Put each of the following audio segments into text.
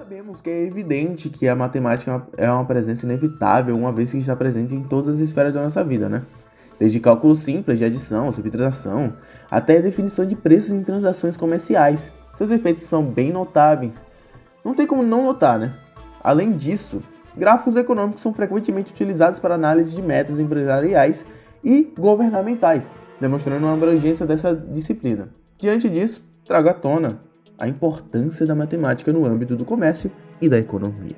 Sabemos que é evidente que a matemática é uma presença inevitável, uma vez que está presente em todas as esferas da nossa vida, né? Desde cálculo simples de adição, subtração, até a definição de preços em transações comerciais. Seus efeitos são bem notáveis. Não tem como não notar, né? Além disso, gráficos econômicos são frequentemente utilizados para análise de metas empresariais e governamentais, demonstrando a abrangência dessa disciplina. Diante disso, trago à tona a importância da matemática no âmbito do comércio e da economia.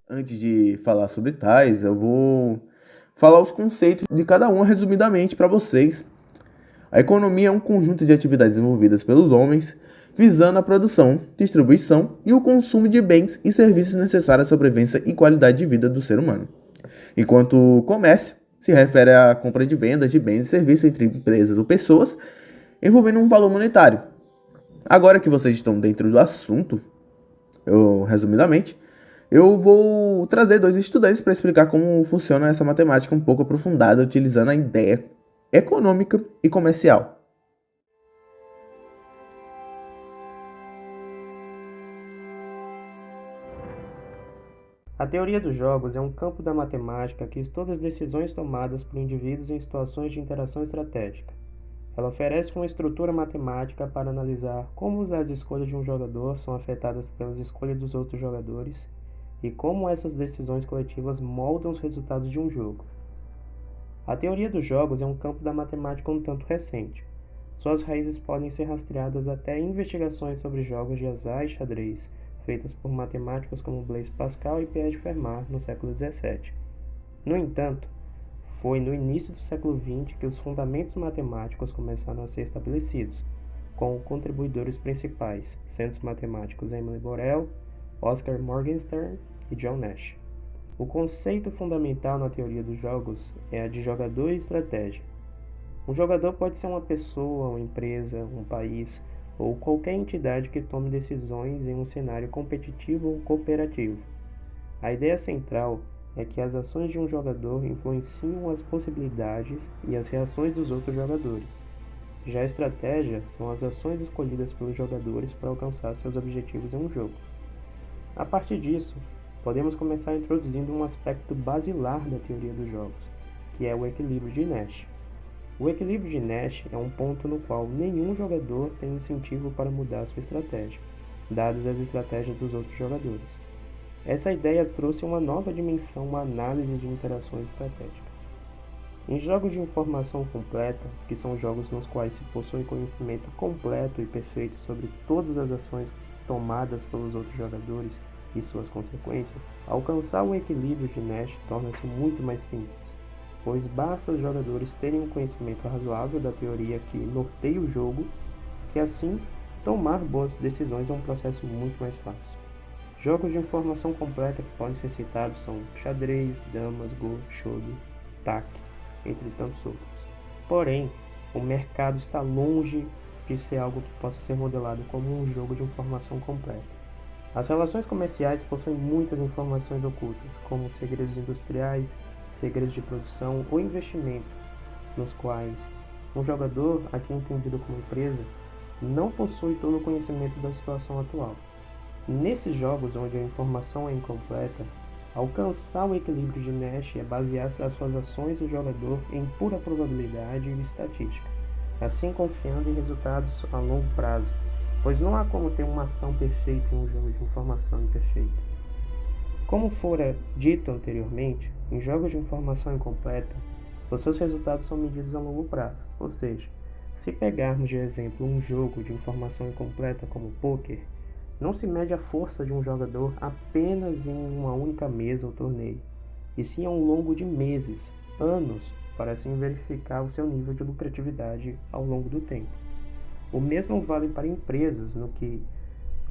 Antes de falar sobre tais, eu vou falar os conceitos de cada um resumidamente para vocês. A economia é um conjunto de atividades desenvolvidas pelos homens, visando a produção, distribuição e o consumo de bens e serviços necessários à sobrevivência e qualidade de vida do ser humano. Enquanto o comércio se refere à compra de vendas de bens e serviços entre empresas ou pessoas, envolvendo um valor monetário. Agora que vocês estão dentro do assunto, resumidamente, eu vou trazer dois estudantes para explicar como funciona essa matemática um pouco aprofundada, utilizando a ideia econômica e comercial. A teoria dos jogos é um campo da matemática que estuda as decisões tomadas por indivíduos em situações de interação estratégica. Ela oferece uma estrutura matemática para analisar como as escolhas de um jogador são afetadas pelas escolhas dos outros jogadores e como essas decisões coletivas moldam os resultados de um jogo. A teoria dos jogos é um campo da matemática um tanto recente. Suas raízes podem ser rastreadas até investigações sobre jogos de azar e xadrez, feitas por matemáticos como Blaise Pascal e Pierre de Fermat no século XVII. No entanto, foi no início do século XX que os fundamentos matemáticos começaram a ser estabelecidos, com contribuidores principais, sendo os matemáticos Emile Borel, Oscar Morgenstern e John Nash. O conceito fundamental na teoria dos jogos é a de jogador e estratégia. Um jogador pode ser uma pessoa, uma empresa, um país ou qualquer entidade que tome decisões em um cenário competitivo ou cooperativo. A ideia central é que as ações de um jogador influenciam as possibilidades e as reações dos outros jogadores. Já a estratégia são as ações escolhidas pelos jogadores para alcançar seus objetivos em um jogo. A partir disso, podemos começar introduzindo um aspecto basilar da teoria dos jogos, que é o equilíbrio de Nash. O equilíbrio de Nash é um ponto no qual nenhum jogador tem incentivo para mudar sua estratégia, dadas as estratégias dos outros jogadores. Essa ideia trouxe uma nova dimensão à análise de interações estratégicas. Em jogos de informação completa, que são jogos nos quais se possui conhecimento completo e perfeito sobre todas as ações tomadas pelos outros jogadores e suas consequências, alcançar o equilíbrio de Nash torna-se muito mais simples, pois basta os jogadores terem um conhecimento razoável da teoria que norteia o jogo, que assim tomar boas decisões é um processo muito mais fácil. Jogos de informação completa que podem ser citados são xadrez, damas, go, xodo, tac, entre tantos outros. Porém, o mercado está longe de ser algo que possa ser modelado como um jogo de informação completa. As relações comerciais possuem muitas informações ocultas, como segredos industriais, segredos de produção ou investimento, nos quais um jogador, aqui entendido como empresa, não possui todo o conhecimento da situação atual. Nesses jogos onde a informação é incompleta, alcançar o equilíbrio de Nash é basear as suas ações do jogador em pura probabilidade e estatística, assim confiando em resultados a longo prazo, pois não há como ter uma ação perfeita em um jogo de informação imperfeita. Como fora dito anteriormente, em jogos de informação incompleta, os seus resultados são medidos a longo prazo, ou seja, se pegarmos de exemplo um jogo de informação incompleta como poker, não se mede a força de um jogador apenas em uma única mesa ou torneio, e sim ao longo de meses, anos, para assim verificar o seu nível de lucratividade ao longo do tempo. O mesmo vale para empresas, no que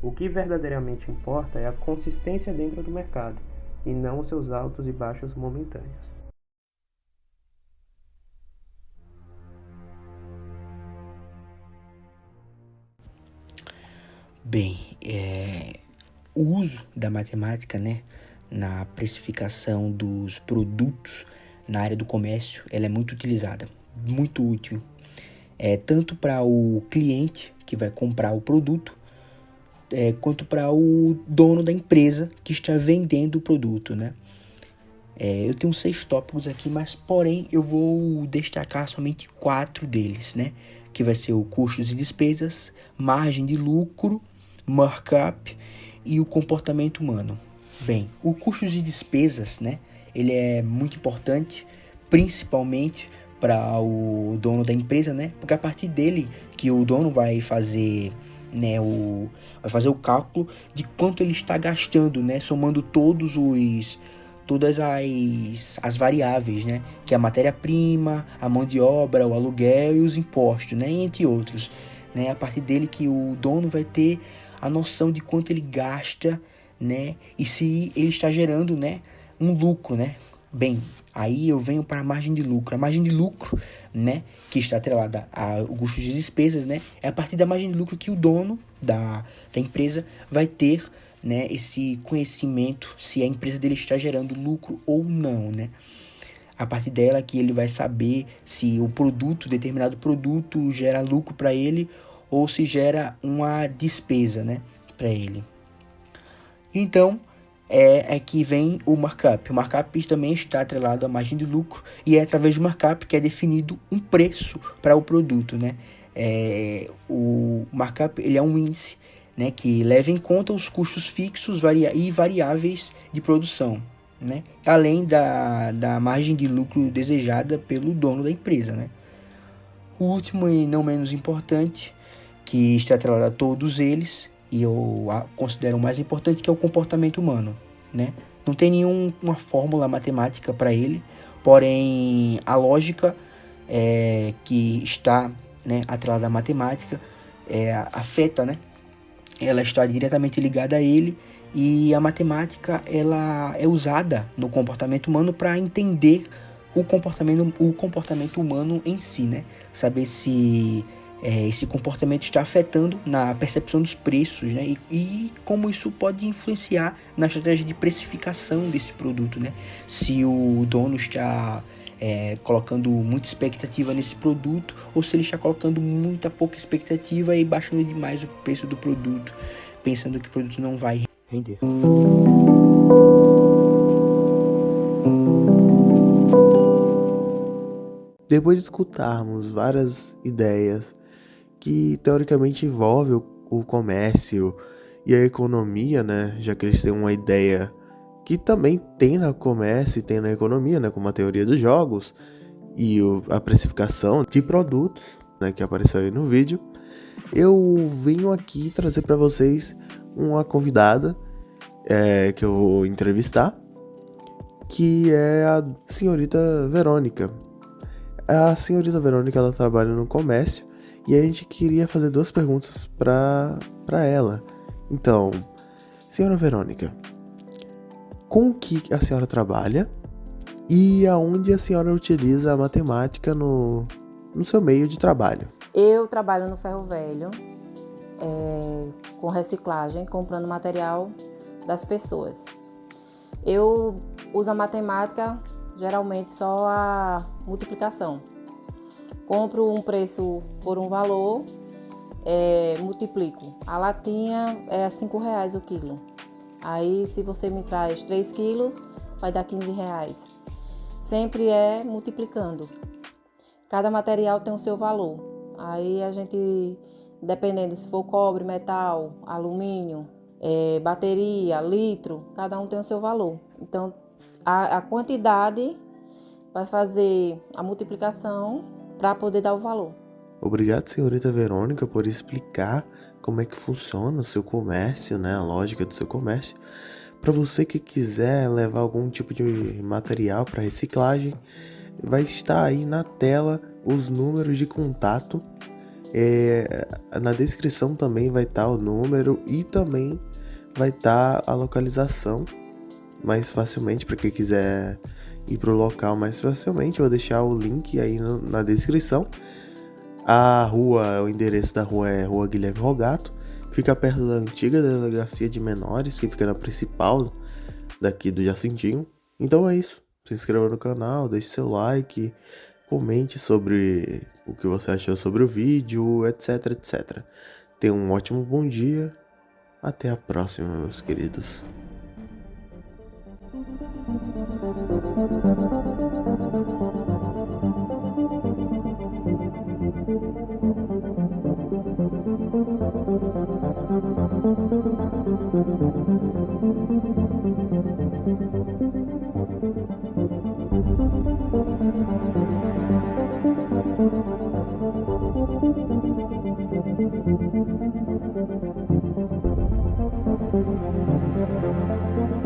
o que verdadeiramente importa é a consistência dentro do mercado, e não os seus altos e baixos momentâneos. Bem, o uso da matemática, né, na precificação dos produtos na área do comércio, ela é muito utilizada, muito útil. tanto para o cliente que vai comprar o produto, quanto para o dono da empresa que está vendendo o produto, né? Eu tenho 6 tópicos aqui, mas porém eu vou destacar somente 4 deles, né? Que vai ser o custos e despesas, margem de lucro, markup e o comportamento humano. Bem, o custos e despesas, né? Ele é muito importante, principalmente para o dono da empresa, né? Porque a partir dele que o dono vai fazer, né, vai fazer o cálculo de quanto ele está gastando, né? Somando todas as variáveis, né? Que é a matéria-prima, a mão de obra, o aluguel e os impostos, né? Entre outros, né? A partir dele que o dono vai ter a noção de quanto ele gasta, né? E se ele está gerando, né, um lucro, né? Bem, aí eu venho para a margem de lucro. A margem de lucro, né, que está atrelada ao custo de despesas, né? É a partir da margem de lucro que o dono da empresa vai ter, né, esse conhecimento se a empresa dele está gerando lucro ou não, né? A partir dela que ele vai saber se o determinado produto gera lucro para ele ou se gera uma despesa, né, para ele. Então, é que vem o markup. O markup também está atrelado à margem de lucro e é através do markup que é definido um preço para o produto, né? O markup ele é um índice, né, que leva em conta os custos fixos e variáveis de produção, né, além da margem de lucro desejada pelo dono da empresa, né. O último e não menos importante, que está atrelado a todos eles, e eu considero o mais importante, que é o comportamento humano, né. Não tem nenhuma fórmula matemática para ele, porém a lógica que está, né, atrelada à matemática afeta, né, ela está diretamente ligada a ele, e a matemática ela é usada no comportamento humano para entender o comportamento humano em si, né? Saber se esse comportamento está afetando na percepção dos preços, né? E como isso pode influenciar na estratégia de precificação desse produto, né? Se o dono está colocando muita expectativa nesse produto, ou se ele está colocando muita pouca expectativa e baixando demais o preço do produto, pensando que o produto não vai render. Depois de escutarmos várias ideias que teoricamente envolvem o comércio e a economia, né? Já que eles têm uma ideia que também tem no comércio e tem na economia, né, como a teoria dos jogos e a precificação de produtos, né, que apareceu aí no vídeo. Eu venho aqui trazer para vocês uma convidada que eu vou entrevistar, que é a senhorita Verônica. A senhorita Verônica, ela trabalha no comércio e a gente queria fazer 2 perguntas para ela. Então, senhora Verônica, com o que a senhora trabalha e aonde a senhora utiliza a matemática no seu meio de trabalho? Eu trabalho no ferro velho, com reciclagem, comprando material das pessoas. Eu uso a matemática, geralmente só a multiplicação. Compro um preço por um valor, multiplico. A latinha é R$5 o quilo. Aí, se você me traz 3 quilos, vai dar R$15. Sempre multiplicando. Cada material tem o seu valor. Aí a gente, dependendo se for cobre, metal, alumínio, bateria, litro, cada um tem o seu valor. Então, a quantidade vai fazer a multiplicação para poder dar o valor. Obrigado, senhorita Verônica, por explicar como é que funciona o seu comércio, né? A lógica do seu comércio. Para você que quiser levar algum tipo de material para reciclagem, vai estar aí na tela os números de contato. Na descrição também vai estar o número e também vai estar a localização mais facilmente para quem quiser ir para o local mais facilmente. Eu vou deixar o link aí na descrição. O endereço da rua é Rua Guilherme Rogato, fica perto da antiga delegacia de menores, que fica na principal daqui do Jacintinho. Então é isso, se inscreva no canal, deixe seu like, comente sobre o que você achou sobre o vídeo, etc, etc. Tenha um ótimo bom dia. Até a próxima, meus queridos.